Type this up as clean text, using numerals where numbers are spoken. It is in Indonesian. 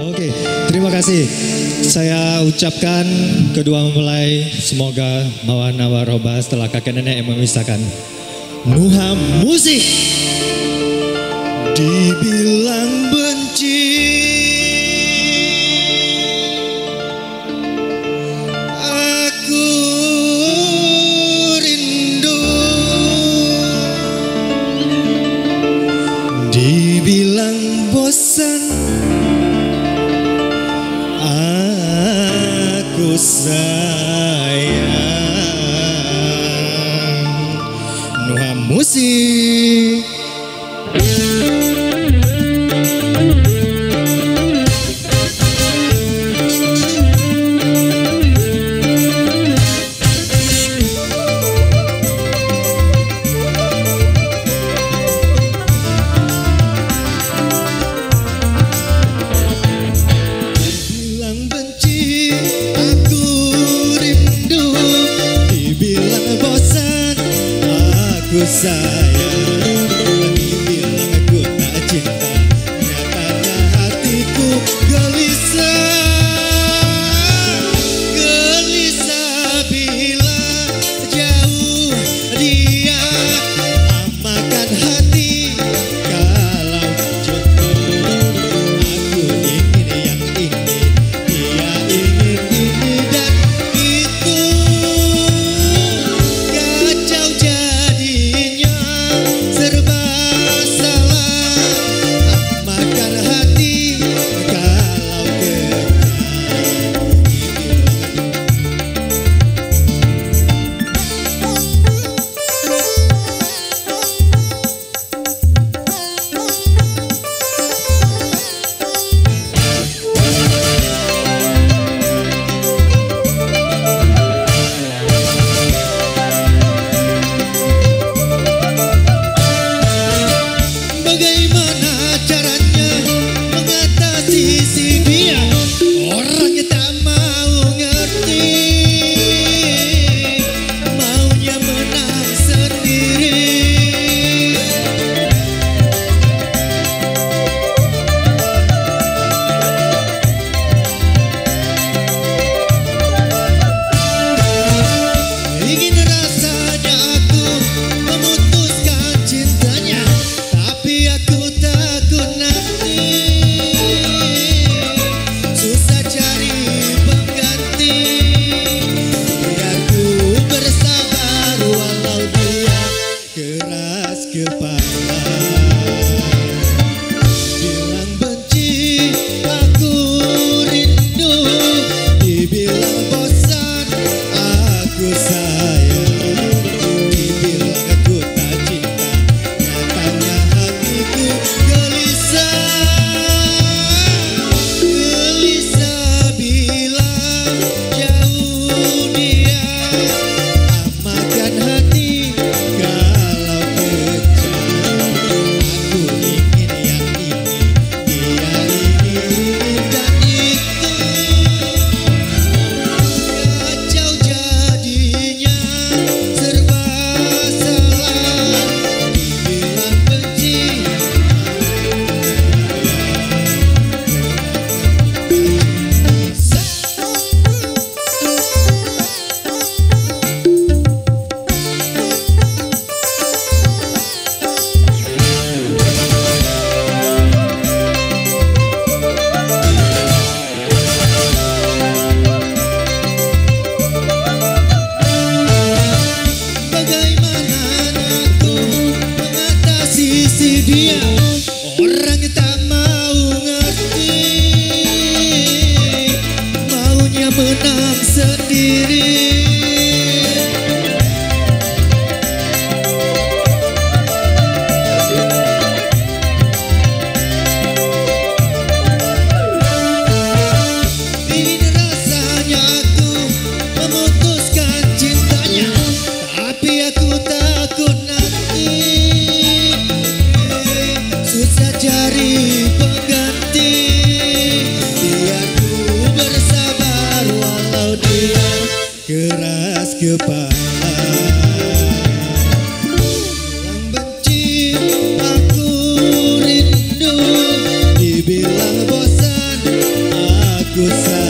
Oke, terima kasih. Saya ucapkan kedua mempelai semoga mawana waroba setelah kakek nenek yang memisahkan. Nuha Musik. Dibilang benci, aku rindu. Dibilang bosan, aku sayang. Nuha Musik. Aku sayang, dibilang aku tak cinta, nyatanya hatiku gelisah. Gelisah bila jauh dia, amakan hati kalau jatuh. Aku ingin yang ini, dia ingin ini dan itu. Kacau jadinya, serba salah, makan hati kalau bagaimana caranya mengatasi si dia, orangnya tak mau ngerti, maunya menang sendiri. Ingin rasanya aku memutuskan cintanya, tapi aku takut nanti susah cari pengganti. Biar ku bersabar walau dia keras kepala. Bilang benci, aku rindu. Dibilang bosan, aku sayang. Dibilang aku tak cinta, nyatanya hatiku gelisah. Gelisah bila jauh dia, amakan hati kalau pecah. Aku ingin yang ini, dia ingin dan itu. Kacau jadinya, serba salah. Dibilang benci, bagaimana aku mengatasi si dia, orangnya tak mau ngerti, maunya menang sendiri. Ingin rasanya aku memutuskan cintanya, tapi aku takut nanti susah cari pengganti. Biar ku bersabar walau dia keras kepala. Bilang benci, aku rindu. Dibilang bosan, ku sayang.